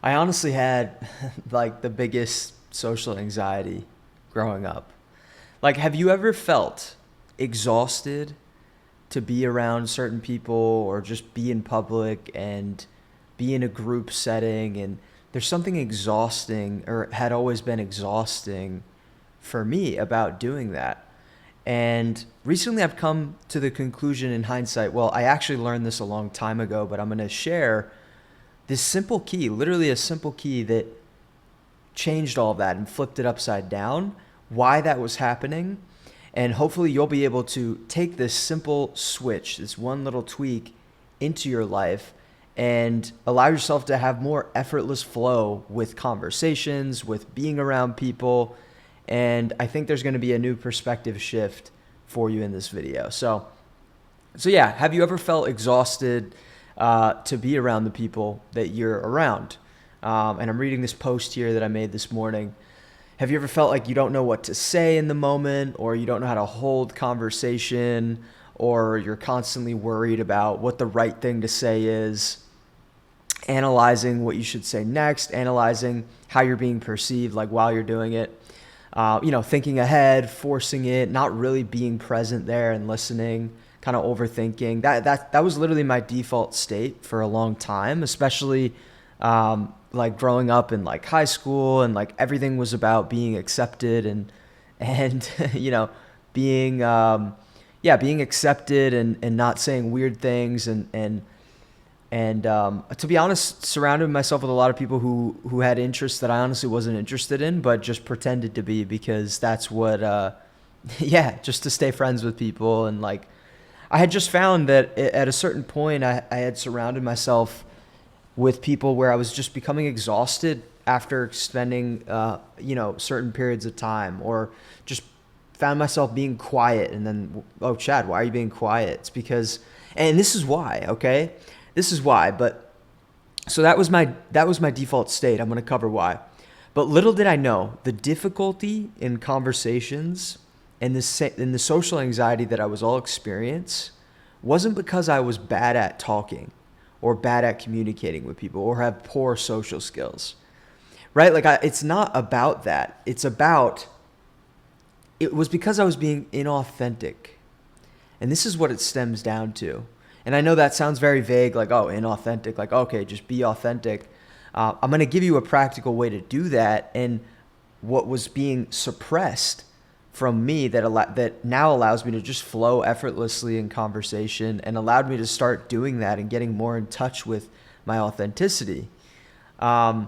I honestly had like the biggest social anxiety growing up. Like, have you ever felt exhausted to be around certain people or just be in public and be in a group setting? And there's something exhausting, or had always been exhausting for me about doing that. And recently I've come to the conclusion in hindsight, well, I actually learned this a long time ago, but I'm going to share this simple key, literally a simple key that changed all of that and flipped it upside down, why that was happening. And hopefully you'll be able to take this simple switch, this one little tweak into your life and allow yourself to have more effortless flow with conversations, with being around people. And I think there's going to be a new perspective shift for you in this video. So yeah, have you ever felt exhausted to be around the people that you're around? And I'm reading this post here that I made this morning. Have you ever felt like you don't know what to say in the moment, or you don't know how to hold conversation, or you're constantly worried about what the right thing to say is, analyzing what you should say next, analyzing how you're being perceived, like while you're doing it, thinking ahead, forcing it, not really being present there and listening, kind of overthinking. That was literally my default state for a long time, especially like growing up in like high school, and like everything was about being accepted and being being accepted and not saying weird things and to be honest, surrounded myself with a lot of people who had interests that I honestly wasn't interested in, but just pretended to be, because that's what just to stay friends with people. And like I had just found that at a certain point I had surrounded myself with people where I was just becoming exhausted after spending certain periods of time, or just found myself being quiet. And then, oh, Chad, why are you being quiet? It's because, and this is why, okay? This is why. But so that was my default state. I'm going to cover why. But little did I know the difficulty in conversations and the social anxiety that I was all experience wasn't because I was bad at talking or bad at communicating with people or have poor social skills, right? Like it's not about that. It was because I was being inauthentic. And this is what it stems down to. And I know that sounds very vague, like, oh, inauthentic, like, okay, just be authentic. I'm going to give you a practical way to do that. And what was being suppressed from me that now allows me to just flow effortlessly in conversation, and allowed me to start doing that and getting more in touch with my authenticity. So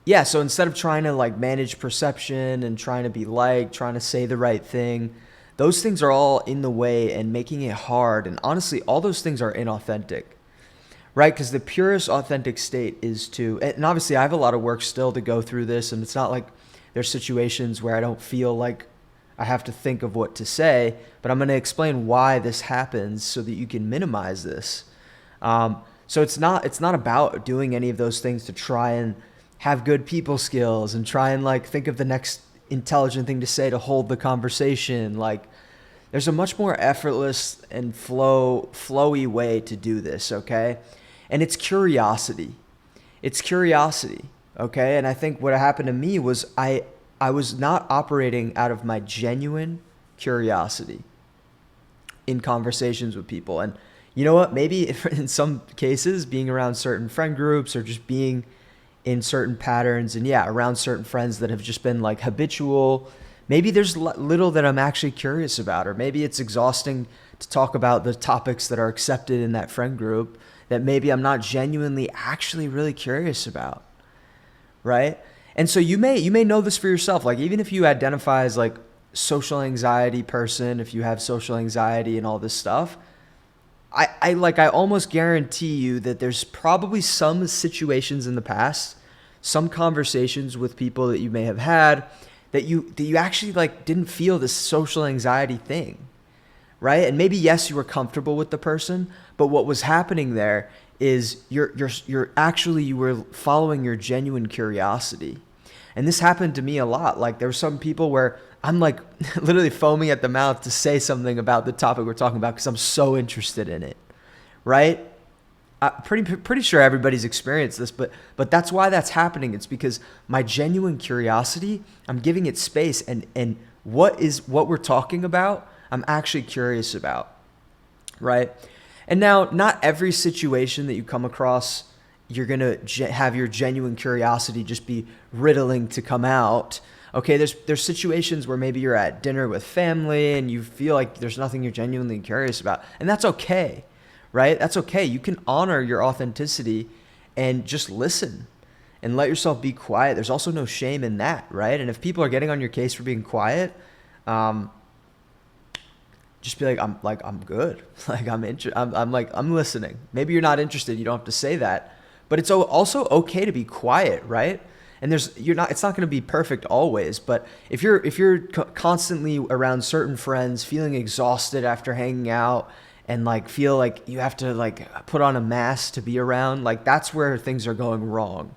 instead of trying to like manage perception and trying to be liked, trying to say the right thing, those things are all in the way and making it hard. And honestly, all those things are inauthentic, right? Because the purest authentic state is and obviously I have a lot of work still to go through this, and it's not like there's situations where I don't feel like I have to think of what to say, but I'm going to explain why this happens so that you can minimize this. So it's not about doing any of those things to try and have good people skills and try and like think of the next intelligent thing to say to hold the conversation. Like there's a much more effortless and flowy way to do this, okay? And it's curiosity. Okay? And I think what happened to me was I was not operating out of my genuine curiosity in conversations with people. And you know what? Maybe in some cases, being around certain friend groups or just being in certain patterns and around certain friends that have just been like habitual, maybe there's little that I'm actually curious about, or maybe it's exhausting to talk about the topics that are accepted in that friend group that maybe I'm not genuinely actually really curious about, right? And so you may know this for yourself. Like even if you identify as like social anxiety person, if you have social anxiety and all this stuff, I almost guarantee you that there's probably some situations in the past, some conversations with people that you may have had that you actually like didn't feel this social anxiety thing, right? And maybe yes, you were comfortable with the person, but what was happening there is you were following your genuine curiosity. And this happened to me a lot. Like there were some people where I'm like literally foaming at the mouth to say something about the topic we're talking about because I'm so interested in it, right? pretty sure everybody's experienced this, but that's why that's happening. It's because my genuine curiosity, I'm giving it space, and what we're talking about, I'm actually curious about, right? And now, not every situation that you come across, you're gonna have your genuine curiosity just be riddling to come out. Okay, there's situations where maybe you're at dinner with family and you feel like there's nothing you're genuinely curious about, and that's okay, right? That's okay. You can honor your authenticity and just listen and let yourself be quiet. There's also no shame in that, right? And if people are getting on your case for being quiet, just be I'm good. I'm listening. Maybe you're not interested. You don't have to say that, but it's also okay to be quiet, right? And it's not going to be perfect always, but if you're constantly around certain friends, feeling exhausted after hanging out, and like feel like you have to like put on a mask to be around, like that's where things are going wrong.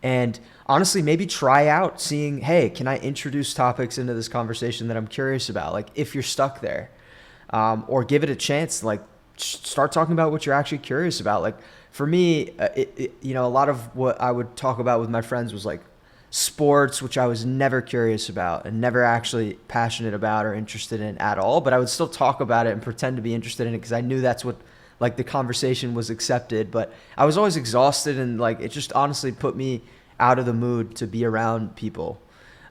And honestly, maybe try out seeing, hey, can I introduce topics into this conversation that I'm curious about? Like if you're stuck there, or give it a chance, like start talking about what you're actually curious about. Like for me, a lot of what I would talk about with my friends was like sports, which I was never curious about and never actually passionate about or interested in at all. But I would still talk about it and pretend to be interested in it because I knew that's what like the conversation was accepted. But I was always exhausted, and like it just honestly put me out of the mood to be around people,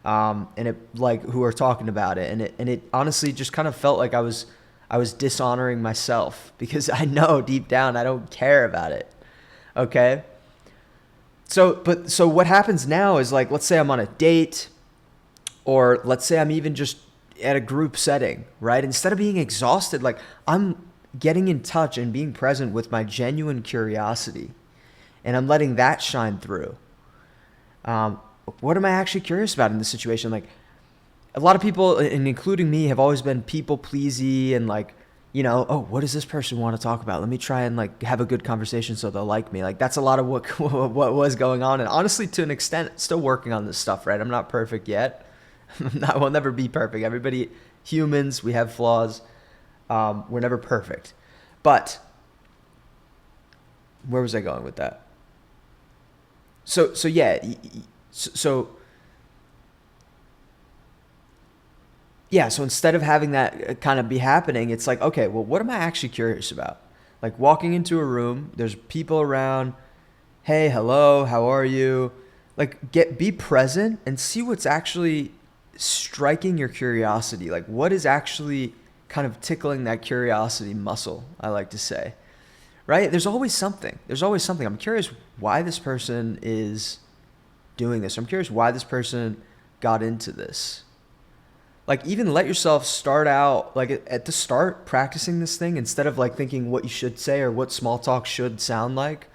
and it like who are talking about it, and it honestly just kind of felt like I was dishonoring myself because I know deep down I don't care about it. Okay. So what happens now is, like, let's say I'm on a date, or let's say I'm even just at a group setting, right? Instead of being exhausted, like I'm getting in touch and being present with my genuine curiosity, and I'm letting that shine through. What am I actually curious about in this situation? Like a lot of people, and including me, have always been people pleasy and like, oh, what does this person want to talk about? Let me try and like have a good conversation so they'll like me. Like that's a lot of what was going on. And honestly, to an extent, still working on this stuff, right? I'm not perfect yet. We'll never be perfect. Everybody, humans, we have flaws. We're never perfect. But where was I going with that? So yeah. So instead of having that kind of be happening, it's like, okay, well, what am I actually curious about? Like walking into a room, there's people around. Hey, hello, how are you? Like be present and see what's actually striking your curiosity. Like what is actually kind of tickling that curiosity muscle, I like to say. Right? There's always something. I'm curious why this person is doing this. I'm curious why this person got into this. Like even let yourself start out, like at the start, practicing this thing instead of like thinking what you should say or what small talk should sound like.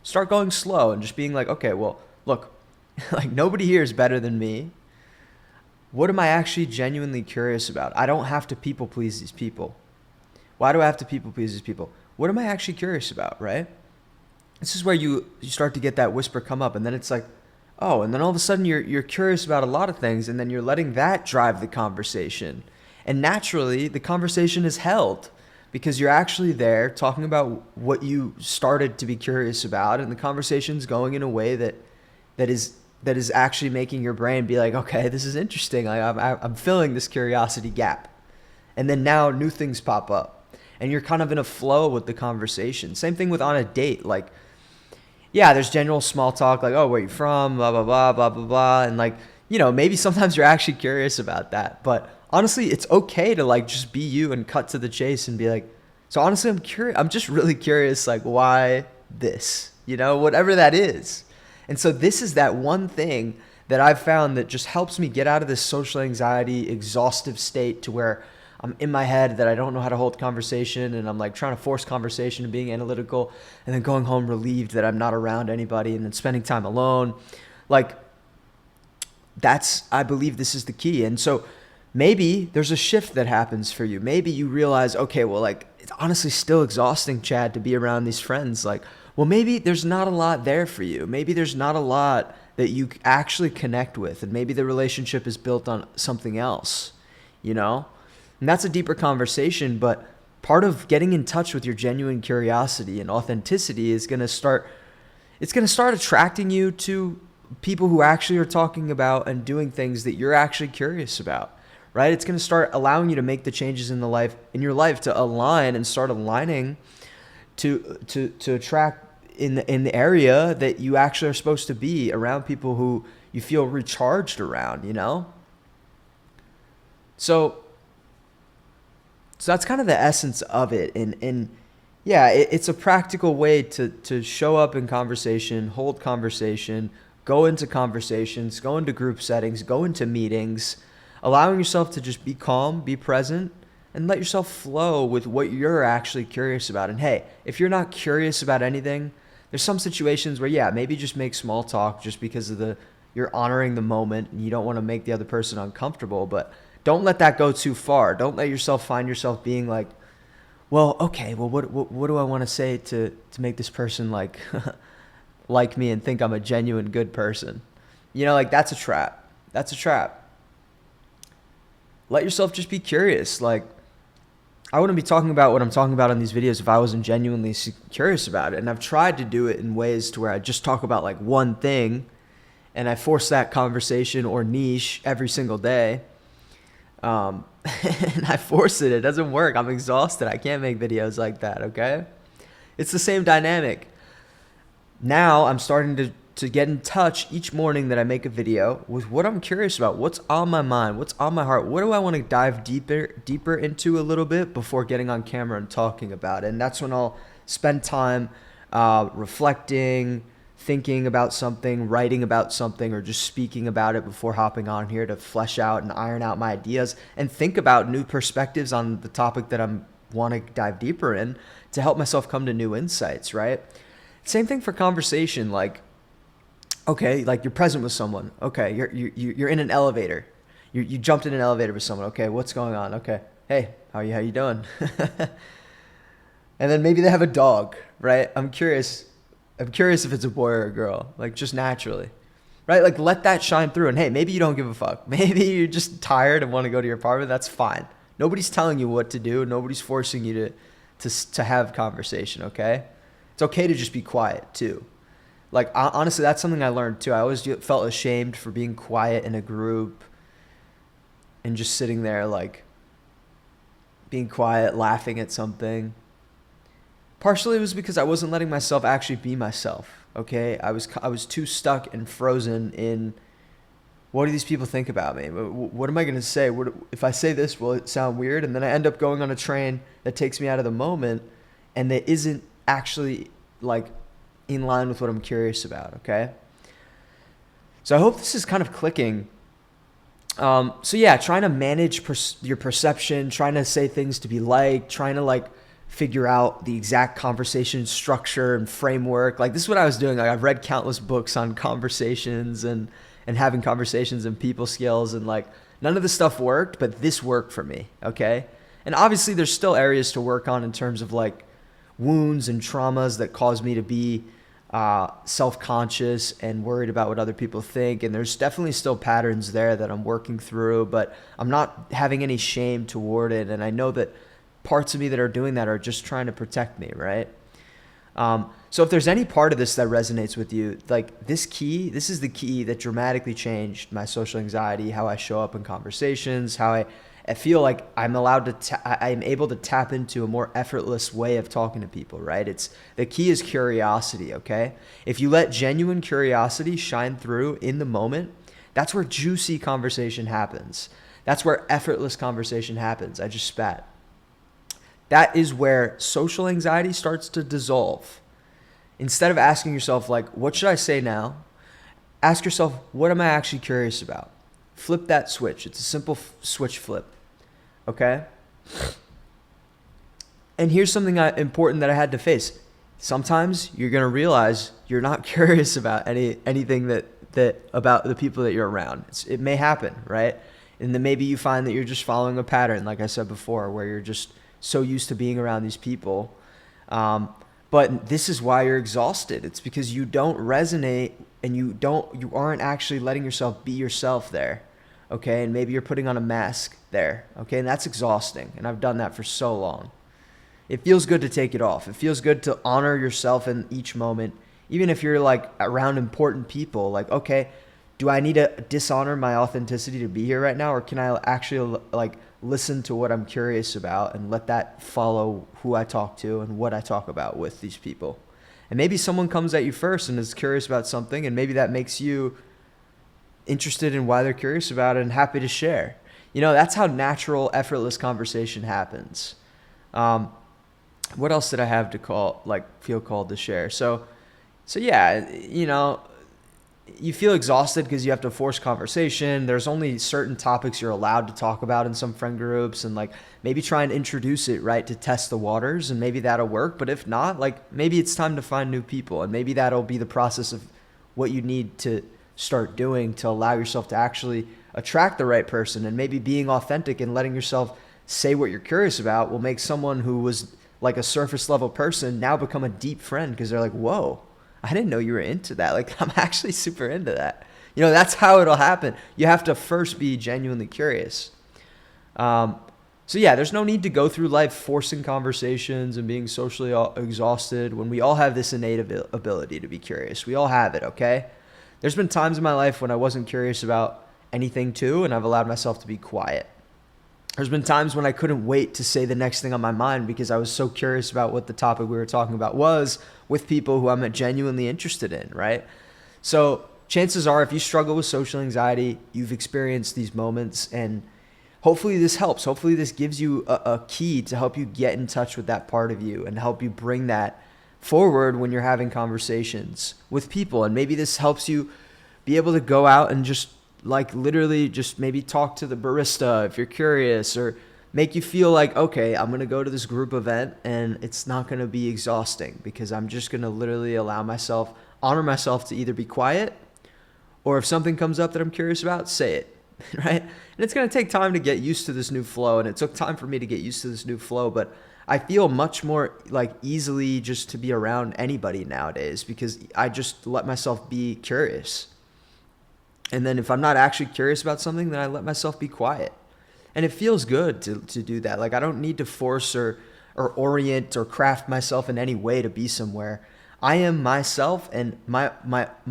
Start going slow and just being like, okay, well, look, like nobody here is better than me. What am I actually genuinely curious about? I don't have to people please these people. Why do I have to people please these people? What am I actually curious about, right? This is where you start to get that whisper come up, and then it's like, oh, and then all of a sudden you're curious about a lot of things, and then you're letting that drive the conversation. And naturally, the conversation is held because you're actually there talking about what you started to be curious about, and the conversation's going in a way that is actually making your brain be like, okay, this is interesting. I'm filling this curiosity gap. And then now new things pop up. And you're kind of in a flow with the conversation. Same thing with on a date. Like, yeah, there's general small talk, like, oh, where you from, blah, blah, blah, blah, blah, blah. And like, maybe sometimes you're actually curious about that. But honestly, it's okay to like just be you and cut to the chase and be like, so honestly, I'm curious. I'm just really curious, like, why this, whatever that is. And so this is that one thing that I've found that just helps me get out of this social anxiety, exhaustive state to where I'm in my head that I don't know how to hold conversation, and I'm like trying to force conversation and being analytical, and then going home relieved that I'm not around anybody, and then spending time alone. Like I believe this is the key. And so maybe there's a shift that happens for you. Maybe you realize, okay, well, like it's honestly still exhausting, Chad, to be around these friends. Like, well, maybe there's not a lot there for you. Maybe there's not a lot that you actually connect with, and maybe the relationship is built on something else, And that's a deeper conversation, but part of getting in touch with your genuine curiosity and authenticity is going to start, it's going to start attracting you to people who actually are talking about and doing things that you're actually curious about, right? It's going to start allowing you to make the changes in your life to align and start aligning to attract in the area that you actually are supposed to be, around people who you feel recharged around, you know? So that's kind of the essence of it. And yeah, it's a practical way to show up in conversation, hold conversation, go into conversations, go into group settings, go into meetings, allowing yourself to just be calm, be present, and let yourself flow with what you're actually curious about. And hey, if you're not curious about anything, there's some situations where, yeah, maybe just make small talk just because of you're honoring the moment and you don't want to make the other person uncomfortable, but don't let that go too far. Don't let yourself find yourself being like, well, okay, well, what do I want to say to make this person like like me and think I'm a genuine good person? You know, like that's a trap. That's a trap. Let yourself just be curious. Like, I wouldn't be talking about what I'm talking about in these videos if I wasn't genuinely curious about it. And I've tried to do it in ways to where I just talk about like one thing and I force that conversation or niche every single day. And I force it. It doesn't work. I'm exhausted. I can't make videos like that, okay? It's the same dynamic. Now I'm starting to get in touch each morning that I make a video with what I'm curious about, what's on my mind, what's on my heart, what do I want to dive deeper into a little bit before getting on camera and talking about it. And that's when I'll spend time reflecting, thinking about something, writing about something, or just speaking about it before hopping on here to flesh out and iron out my ideas and think about new perspectives on the topic that I want to dive deeper in to help myself come to new insights, right? Same thing for conversation. Like, okay, like you're present with someone. Okay, you're in an elevator. You jumped in an elevator with someone. Okay, what's going on? Okay, hey, how you doing? And then maybe they have a dog, right? I'm curious if it's a boy or a girl, like just naturally, right? Like let that shine through. And hey, maybe you don't give a fuck. Maybe you're just tired and want to go to your apartment. That's fine. Nobody's telling you what to do. Nobody's forcing you to have conversation. Okay, it's okay to just be quiet too. Like, honestly, that's something I learned too. I always felt ashamed for being quiet in a group and just sitting there, like, being quiet, laughing at something. Partially it was because I wasn't letting myself actually be myself, okay? I was too stuck and frozen in, what do these people think about me? What am I going to say? If I say this, will it sound weird? And then I end up going on a train that takes me out of the moment and that isn't actually, like, in line with what I'm curious about, okay? So I hope this is kind of clicking. So yeah, trying to manage your perception, trying to say things to be liked, trying to like figure out the exact conversation structure and framework. Like this is what I was doing. Like I've read countless books on conversations and having conversations and people skills, and like none of this stuff worked, but this worked for me, okay? And obviously there's still areas to work on in terms of like wounds and traumas that cause me to be self-conscious and worried about what other people think. And there's definitely still patterns there that I'm working through, but I'm not having any shame toward it. And I know that parts of me that are doing that are just trying to protect me, right? So if there's any part of this that resonates with you, like this is the key that dramatically changed my social anxiety, how I show up in conversations, how I feel like I'm allowed to, I'm able to tap into a more effortless way of talking to people, right? The key is curiosity, okay? If you let genuine curiosity shine through in the moment, that's where juicy conversation happens. That's where effortless conversation happens. I just spat. That is where social anxiety starts to dissolve. Instead of asking yourself, like, what should I say now? Ask yourself, what am I actually curious about? Flip that switch. It's a simple switch flip. Okay? And here's something important that I had to face. Sometimes you're going to realize you're not curious about anything that about the people that you're around. It may happen, right? And then maybe you find that you're just following a pattern, like I said before, where you're just so used to being around these people. But this is why you're exhausted. It's because you don't resonate and you aren't actually letting yourself be yourself there. Okay, and maybe you're putting on a mask there, okay, and that's exhausting, and I've done that for so long. it feels good to take it off. It feels good to honor yourself in each moment, even if you're like around important people. Like, okay, do I need to dishonor my authenticity to be here right now, or can I actually like listen to what I'm curious about and let that follow who I talk to and what I talk about with these people? And maybe someone comes at you first and is curious about something, and maybe that makes you interested in why they're curious about it and happy to share. That's how natural, effortless conversation happens. What else did I have to feel called to share? So yeah, you feel exhausted because you have to force conversation. There's only certain topics you're allowed to talk about in some friend groups, and like maybe try and introduce it right to test the waters, and maybe that'll work. But if not, like maybe it's time to find new people, and maybe that'll be the process of what you need to start doing to allow yourself to actually attract the right person. And maybe being authentic and letting yourself say what you're curious about will make someone who was like a surface level person now become a deep friend, because they're like, whoa, I didn't know you were into that. Like, I'm actually super into that. That's how it'll happen. You have to first be genuinely curious. So yeah, there's no need to go through life forcing conversations and being socially exhausted when we all have this innate ability to be curious. We all have it, okay? There's been times in my life when I wasn't curious about anything too, and I've allowed myself to be quiet. There's been times when I couldn't wait to say the next thing on my mind because I was so curious about what the topic we were talking about was with people who I'm genuinely interested in, right? So chances are, if you struggle with social anxiety, you've experienced these moments, and hopefully this helps. Hopefully this gives you a key to help you get in touch with that part of you and help you bring that forward when you're having conversations with people. And maybe this helps you be able to go out and just like literally just maybe talk to the barista if you're curious, or make you feel like, okay, I'm going to go to this group event and it's not going to be exhausting because I'm just going to literally honor myself to either be quiet, or if something comes up that I'm curious about, say it, right? And it's going to take time to get used to this new flow. And it took time for me to get used to this new flow, but I feel much more like easily just to be around anybody nowadays because I just let myself be curious. And then if I'm not actually curious about something, then I let myself be quiet. And it feels good to do that. Like, I don't need to force or orient or craft myself in any way to be somewhere. I am myself, and my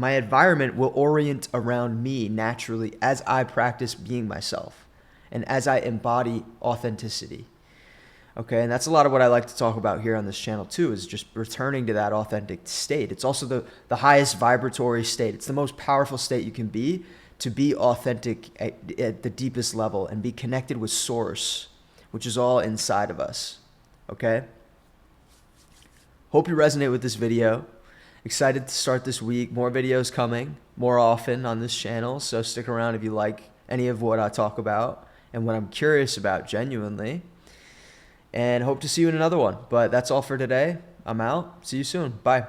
environment will orient around me naturally as I practice being myself and as I embody authenticity. Okay, and that's a lot of what I like to talk about here on this channel too, is just returning to that authentic state. It's also the highest vibratory state. It's the most powerful state you can be, to be authentic at the deepest level and be connected with Source, which is all inside of us. Okay? Hope you resonate with this video. Excited to start this week. More videos coming more often on this channel, so stick around if you like any of what I talk about and what I'm curious about genuinely. And hope to see you in another one. But that's all for today. I'm out. See you soon. Bye.